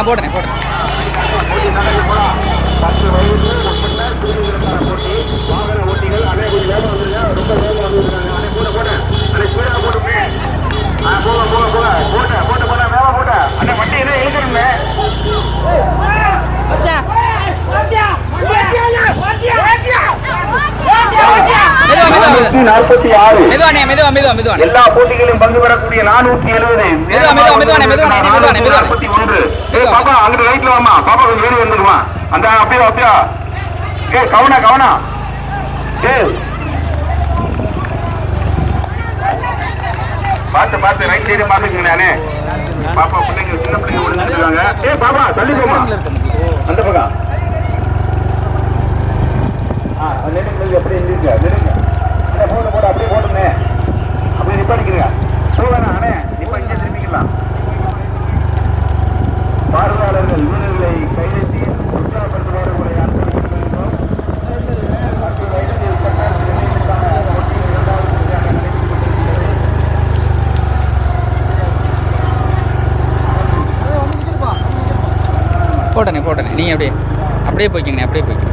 போட்டேன் போட்டேன். எல்லா போட்டிகளிலும் பங்கு பெறக்கூடிய 470 பாப்பா அங்கிட்டு ரைட்ல வாமா பாப்பா கொஞ்சம் ஏறி வந்துருமா அந்த அப்படியே அப்படியா கவனா கவனா பார்த்து பார்த்து ரைட் சைடு பாத்துக்கங்க நானே பாப்பா பிள்ளைங்க சின்ன பிள்ளைங்க ஒழுங்காங்க பாப்பா தள்ளி போமா அந்த பக்கம் அப்படியே இருந்துருங்க போட போட அப்படியே போட்டுங்க அப்படியே நிப்பாடிக்கிறீங்க போவேணா அண்ணே இப்ப இங்கே திரும்பிக்கலாம் பார்வையாளர்கள் வீரர்களை கைதட்டி உற்சாகப்படுத்துவார்கள் போட்டனே நீங்க அப்படியே போய்க்கிங்க அப்படியே போய்க்கிங்க.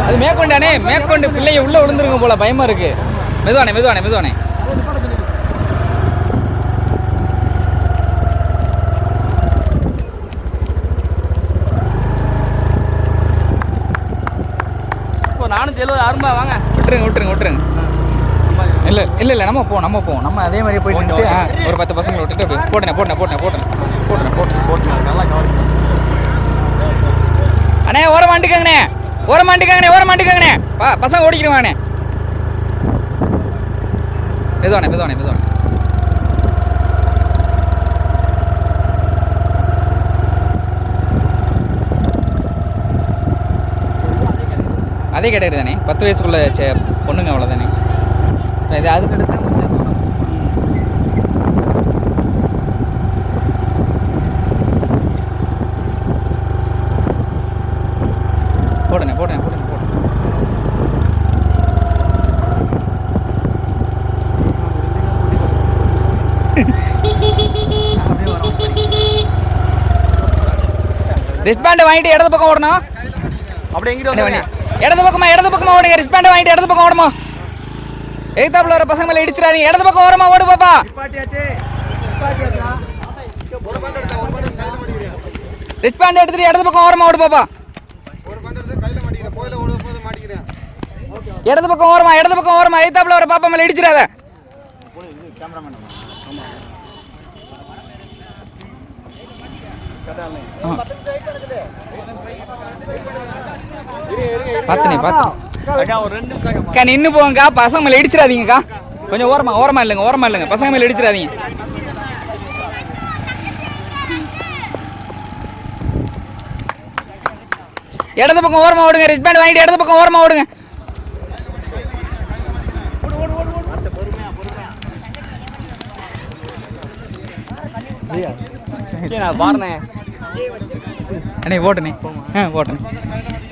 அது மேற்கொண்டானே மேற்கொண்டு பிள்ளைங்க உள்ள விழுந்துருங்க போல பயமா இருக்கு. மெதுவானே நானும் தெளிவு அரும்பா வாங்க விட்டுருங்க. இல்ல நம்ம போவோம் நம்ம அதே மாதிரி போயிட்டு ஒரு 10 பசங்களை விட்டுட்டு போட்டேன் நல்லா கவனிங்க அண்ணே. ஓரமாண்டிக்காங்கண்ணே பசங்க ஓடிக்கிடுவாங்கண்ணே. மெதுவானே அதே கேட்டகரி தானே 10 வயசுக்குள்ள பொண்ணுங்க அவ்வளோதானே. இது அதுக்கடுத்து போட்டேன் ரிஸ்பாண்ட் வாங்கிட்டு இடது பக்கம் ஓடணும். அப்படி எங்கிட்ட இடது பக்கமா ஓடுங்க. ரிஸ்பாண்ட் வாங்கிட்டு இடது பக்கம் ஓடுமா. எய்தாப்புல வர பசங்க மேல இடிச்சிடாதீங்க. இடது பக்கம் ஓரமா ஓடு பாப்பா. ரிஸ்பாண்ட் எடுத்துட்டு இடது பக்கம் ஓரமா ஓடு பாப்பா. இடது பக்கம் ஓரமா எய்தாப்புல வர பாப்பா மேல இடிச்சிடாத. பாத்து நின்னு போங்கக்கா. பசங்க மேல இடிச்சிடாதீங்கக்கா. கொஞ்சம் ஓரமா இல்லைங்க பசங்க மேல இடிச்சிடாதீங்க. இடது பக்கம் ஓரமா ஓடுங்க. ரிஸ்பேண்ட் வாங்கிட்டு இடது பக்கம் ஓரமா ஓடுங்க. அண்ணே போட்டனே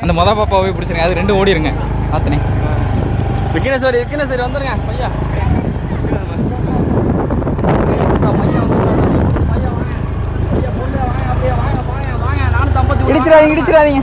அந்த மொதல் பாப்பாவே பிடிச்சிருங்க. அது 2 ஓடிருங்க. பார்த்துனே விக்கினேஸ்வரி வந்துருங்க பையா. இடிச்சிடாதீங்க.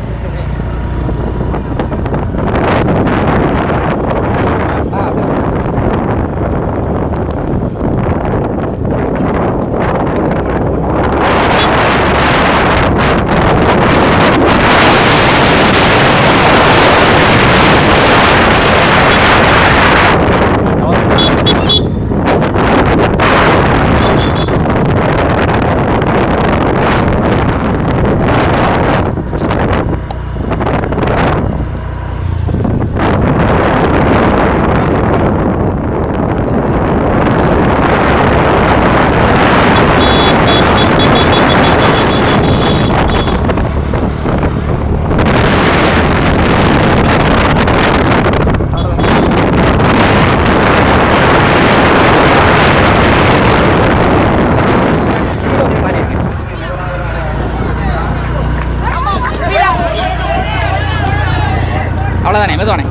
மெதுவானே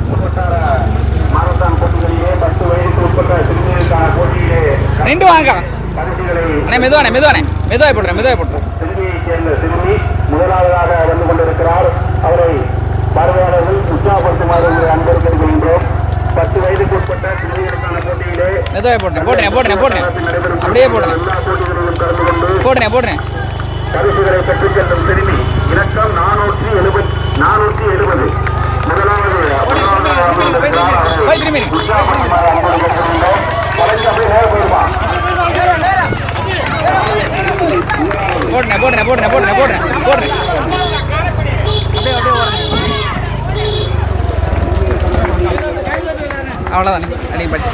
மாரத்தான் போட்டிகளிலே 10 வயதுக்கு உட்பட்ட சிறுமிகளுக்கான போட்டியிலே நின்று வாங்க பரிசுகளை அண்ணே மெதுவானே மெதுவாக போட்டுறேன் சிறுமியைச் சேர்ந்த சிறுமி முதலாவதாக வந்து கொண்டிருக்கிறார். அவரை பார்வையாளர்கள் உற்சாகப்படுத்துமாறு உங்களை அன்போடு கேட்டுக்கொள்கின்றோம். 10 வயதுக்கு உட்பட்ட சிறுமிகளுக்கான போட்டியிலே மெதுவாக போட்டுறேன் அப்படியே போடுறேன் எல்லா போட்டிகளிலும் கலந்து கொண்டு போடுறேன் பரிசுகளை பெற்றுச் செல்லும் சிறுமி இலக்கம் 470. முதலாவது போய் திரும்பி உற்சாகப்படுத்துமாறு அன்போடு கேட்டுக்கொள்கின்றோம். வளைச்சு அப்படியே நேரம் போயிடுமா? போடுறேன் அவ்வளோதானே அடிப்பட்டு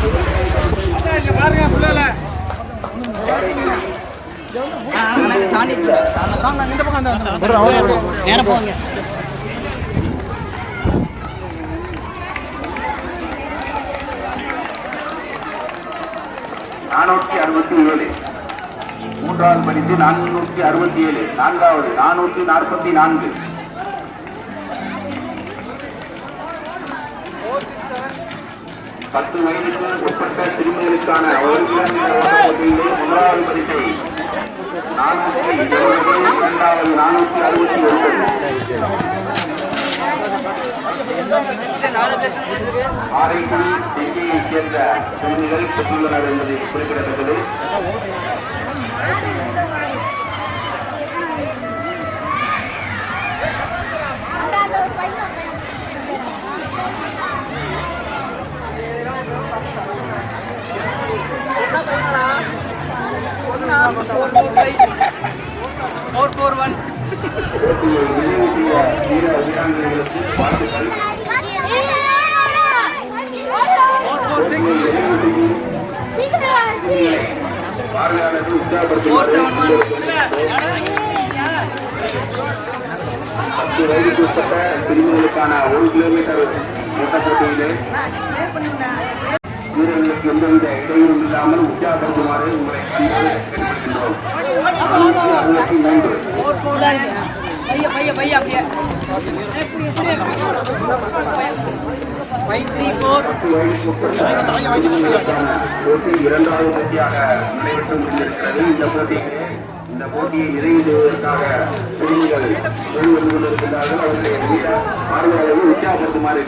நேரம் போங்க 467. மூன்றாவது பரிசு 467. நான்காவது 444. 10 வயதுக்கு உட்பட்ட சிறுமிகளுக்கான 1 கிலோமீட்டர் ஓட்ட போட்டியிலே முதலாவது பரிசை 420, இரண்டாவது 460. ஆரைக்குடி தெற்கையைச் சேர்ந்த சிறுமிகள் பெற்றுள்ளனர் என்பது குறிப்பிடத்தக்கது. போட்டியை நிறைவு செய்ய வீர வீராங்கனைகளுக்கு வாழ்த்துக்கள். பார்வையாளர்கள் உற்சாகப்படுத்துமாறு 10 வயதுக்கு உட்பட்ட சிறுமிகளுக்கான 1 கிலோமீட்டர் ஓட்ட போட்டியிலே வீரர்களுக்கு எந்தவித இடையூறும் இல்லாமல் உற்சாகப்படுத்துமாறு உங்களை கேட்டுக்கொள்கின்றோம். 434 இரண்டாவது போட்டியாக நடைபெற்று முடிந்திருக்கிறது. இந்த போட்டியை நிறைவு செய்வதற்காக சிறுமிகள் கொண்டிருக்கிறார்கள். அவர்களை பார்வையாளர்கள் உற்சாகப்படுத்துமாறு